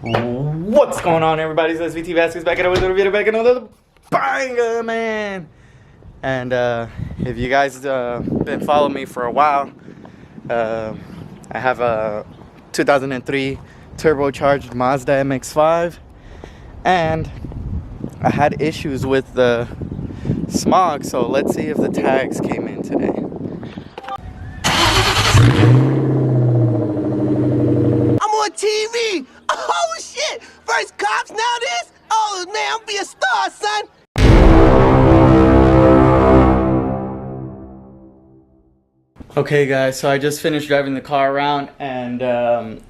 What's going on, everybody? It's SVT Vasquez back at another video, back at another banger, man. And if you guys been following me for a while, I have a 2003 turbocharged Mazda MX-5, and I had issues with the smog. So let's see if the tags came in today. I'm on TV. Oh shit! First cops, now this? Oh man, I'm be a star, son. Okay guys, so I just finished driving the car around, and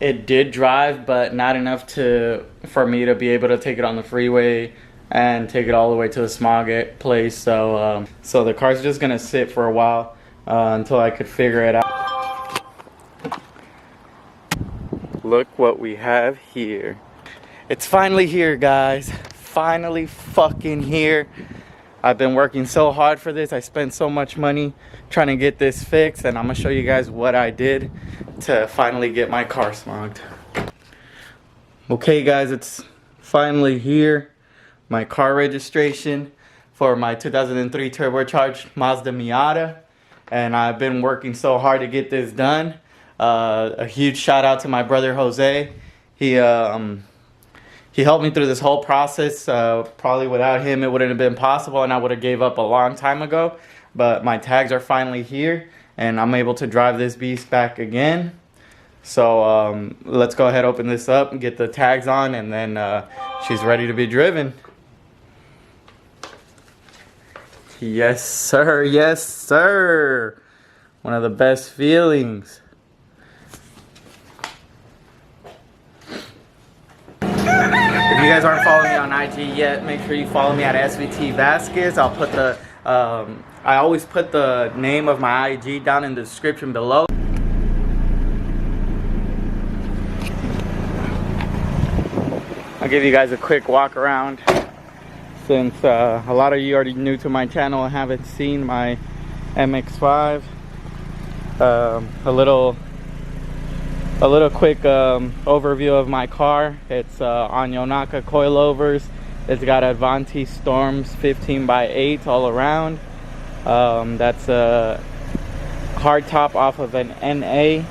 it did drive, but not enough for me to be able to take it on the freeway and take it all the way to the smog place. So the car's just gonna sit for a while until I could figure it out. Look what we have here. It's finally here, guys. Finally fucking here. I've been working so hard for this. I spent so much money trying to get this fixed, and I'm gonna show you guys what I did to finally get my car smogged. Okay guys, it's finally here. My car registration for my 2003 turbocharged Mazda Miata, and I've been working so hard to get this done. A huge shout out to my brother Jose. He helped me through this whole process. Probably without him it wouldn't have been possible, and I would have gave up a long time ago. But my tags are finally here, and I'm able to drive this beast back again. So let's go ahead, open this up and get the tags on, and then she's ready to be driven. Yes sir, yes sir. One of the best feelings. If you guys aren't following me on IG yet, make sure you follow me at SVT Vasquez. I'll put the I always put the name of my IG down in the description below. I'll give you guys a quick walk around, since a lot of you already new to my channel and haven't seen my MX-5. A little quick overview of my car. It's on Yonaka coilovers. It's got Avanti Storms 15x8 all around. That's a hard top off of an NA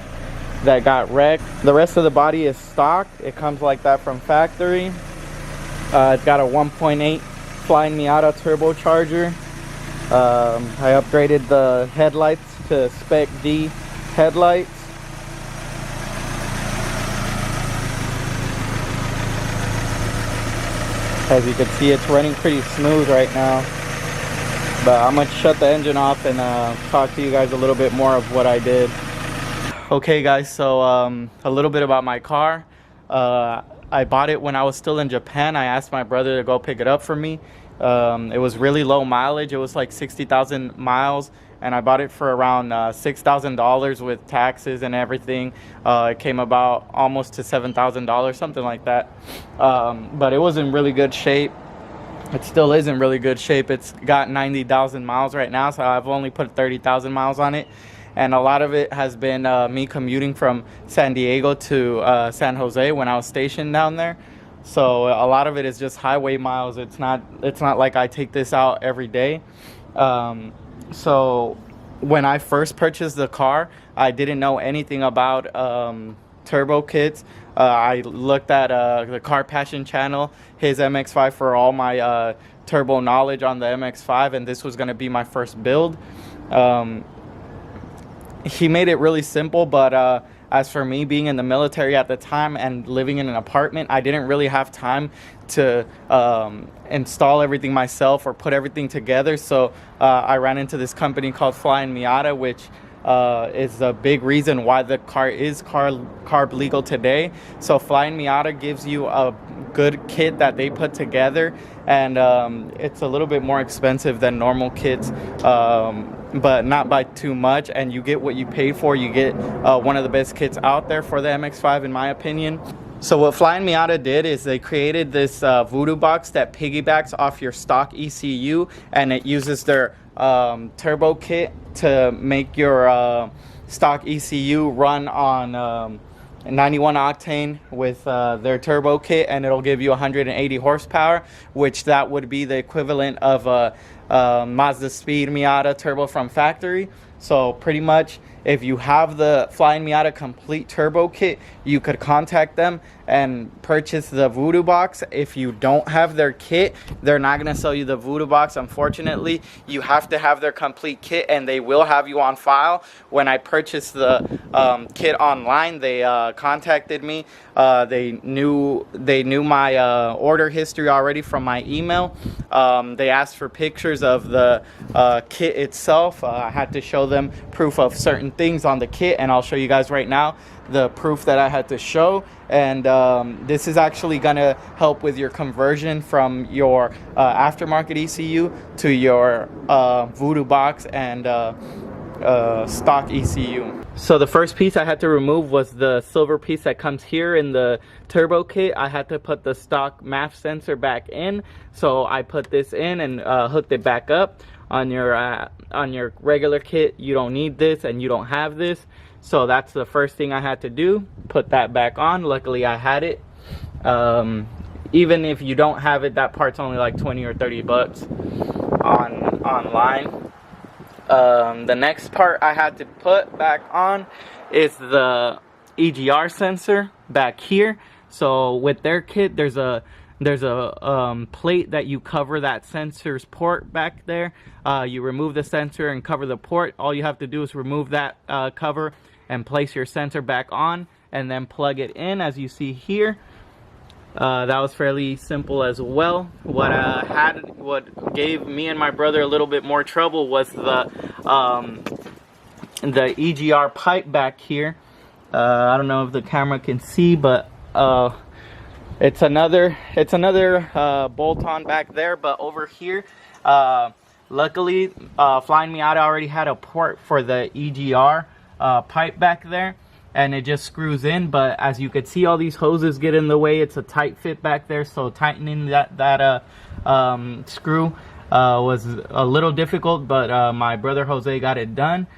that got wrecked. The rest of the body is stock. It comes like that from factory. It's got a 1.8 Flying Miata turbocharger. I upgraded the headlights to Spec D headlights. As you can see, it's running pretty smooth right now. But I'm gonna shut the engine off and talk to you guys a little bit more of what I did. Okay guys, so a little bit about my car. I bought it when I was still in Japan. I asked my brother to go pick it up for me. It was really low mileage. It was like 60,000 miles. And I bought it for around $6,000 with taxes and everything. It came about almost to $7,000, something like that. But it was in really good shape. It still is in really good shape. It's got 90,000 miles right now, so I've only put 30,000 miles on it. And a lot of it has been me commuting from San Diego to San Jose when I was stationed down there. So a lot of it is just highway miles. It's not like I take this out every day. So when I first purchased the car, I didn't know anything about turbo kits. I looked at the Car Passion channel, his MX-5, for all my turbo knowledge on the MX-5, and this was going to be my first build. He made it really simple, but as for me being in the military at the time and living in an apartment, I didn't really have time to install everything myself or put everything together. So I ran into this company called Flying Miata, which is a big reason why the car is carb legal today. So Flying Miata gives you a good kit that they put together, and it's a little bit more expensive than normal kits, but not by too much, and you get what you pay for. You get one of the best kits out there for the MX-5, in my opinion. So what Flying Miata did is they created this voodoo box that piggybacks off your stock ECU, and it uses their turbo kit to make your stock ECU run on 91 octane with their turbo kit, and it'll give you 180 horsepower, which that would be the equivalent of a Mazda Speed Miata turbo from factory. So pretty much, if you have the Flying Miata complete turbo kit, you could contact them and purchase the Voodoo box. If you don't have their kit, they're not going to sell you the Voodoo box, unfortunately. You have to have their complete kit, and they will have you on file. When I purchased the kit online, they contacted me. They knew my order history already from my email. They asked for pictures of the kit itself. I had to show them proof of certain things on the kit, and I'll show you guys right now the proof that I had to show. And this is actually gonna help with your conversion from your aftermarket ECU to your Voodoo box and stock ECU. So the first piece I had to remove was the silver piece that comes here in the turbo kit. I had to put the stock MAF sensor back in, so I put this in and hooked it back up. On your regular kit, you don't need this and you don't have this, so that's the first thing I had to do, put that back on. Luckily I had it. Even if you don't have it, that part's only like 20 or 30 bucks online. The next part I had to put back on is the EGR sensor back here. So with their kit, there's a plate that you cover that sensor's port back there. You remove the sensor and cover the port. All you have to do is remove that cover and place your sensor back on, and then plug it in, as you see here. That was fairly simple as well. What gave me and my brother a little bit more trouble was the EGR pipe back here. I don't know if the camera can see, but it's another bolt-on back there. But over here, luckily Flying Miata already had a port for the EGR pipe back there, and it just screws in. But as you could see, all these hoses get in the way. It's a tight fit back there, so tightening that screw was a little difficult, but my brother Jose got it done.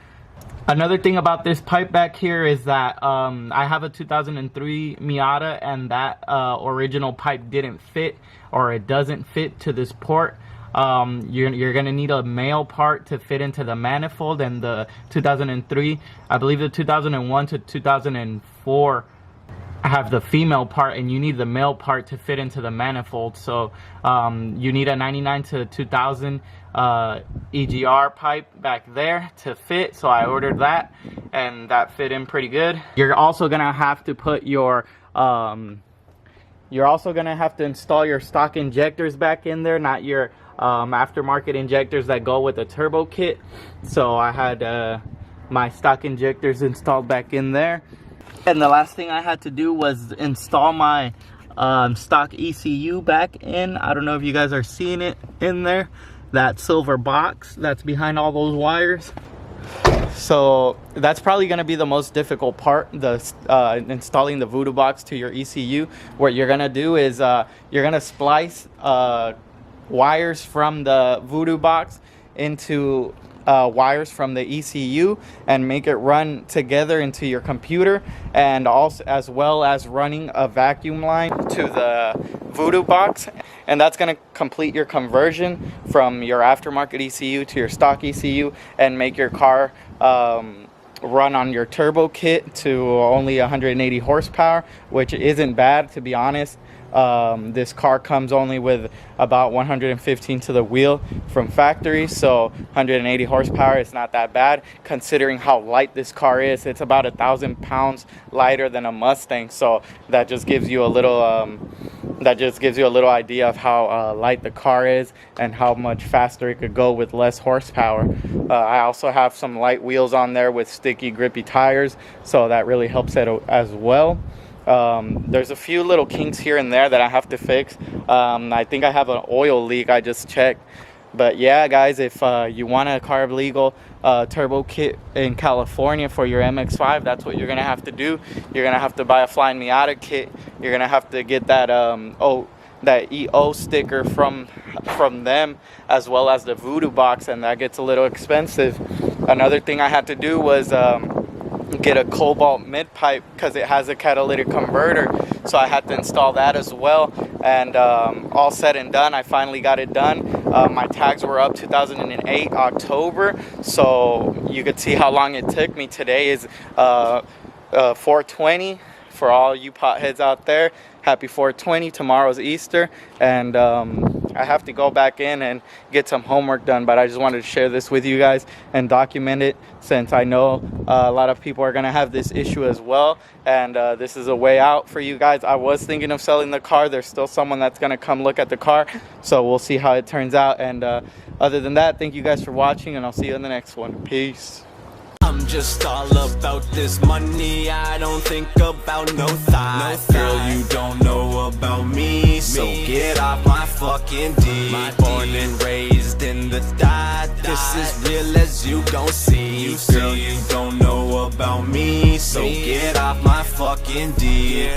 Another thing about this pipe back here is that I have a 2003 Miata, and that original pipe didn't fit, or it doesn't fit to this port. You're gonna need a male part to fit into the manifold, and the 2003, I believe the 2001 to 2004 have the female part, and you need the male part to fit into the manifold. So you need a 99 to 2000 EGR pipe back there to fit, so I ordered that, and that fit in pretty good. You're also gonna have to put your install your stock injectors back in there, not your aftermarket injectors that go with the turbo kit. So I had my stock injectors installed back in there. And the last thing I had to do was install my stock ECU back in. I don't know if you guys are seeing it in there, that silver box that's behind all those wires. So that's probably going to be the most difficult part, installing the Voodoo box to your ECU. What you're going to do is you're going to splice wires from the Voodoo box into wires from the ECU and make it run together into your computer, and also as well as running a vacuum line to the Voodoo box, and that's going to complete your conversion from your aftermarket ECU to your stock ECU and make your car run on your turbo kit to only 180 horsepower, which isn't bad, to be honest. This car comes only with about 115 to the wheel from factory, so 180 horsepower is not that bad considering how light this car is. It's about 1,000 pounds lighter than a Mustang, so that just gives you a little idea of how light the car is and how much faster it could go with less horsepower. I also have some light wheels on there with sticky grippy tires, so that really helps it as well. There's a few little kinks here and there that I have to fix. I think I have an oil leak, I just checked. But yeah, guys, if you want a carb legal turbo kit in California for your MX-5, that's what you're gonna have to do. You're gonna have to buy a Flying Miata kit. You're gonna have to get that that EO sticker from them, as well as the Voodoo box, and that gets a little expensive. Another thing I had to do was get a cobalt mid pipe because it has a catalytic converter, so I had to install that as well. And all said and done, I finally got it done. My tags were up 2008 October, so you could see how long it took me. Today is 420 for all you potheads out there. Happy 420. Tomorrow's Easter, and I have to go back in and get some homework done, but I just wanted to share this with you guys and document it, since I know a lot of people are going to have this issue as well, and this is a way out for you guys. I was thinking of selling the car. There's still someone that's going to come look at the car, so we'll see how it turns out. And other than that, thank you guys for watching, and I'll see you in the next one. Peace. I'm just all about this money, I don't think about no thought. Girl, you don't know about me, so get off my fucking D. Born and raised in the dot, this is real as you gon' see. Girl, you don't know about me, so get off my fucking D.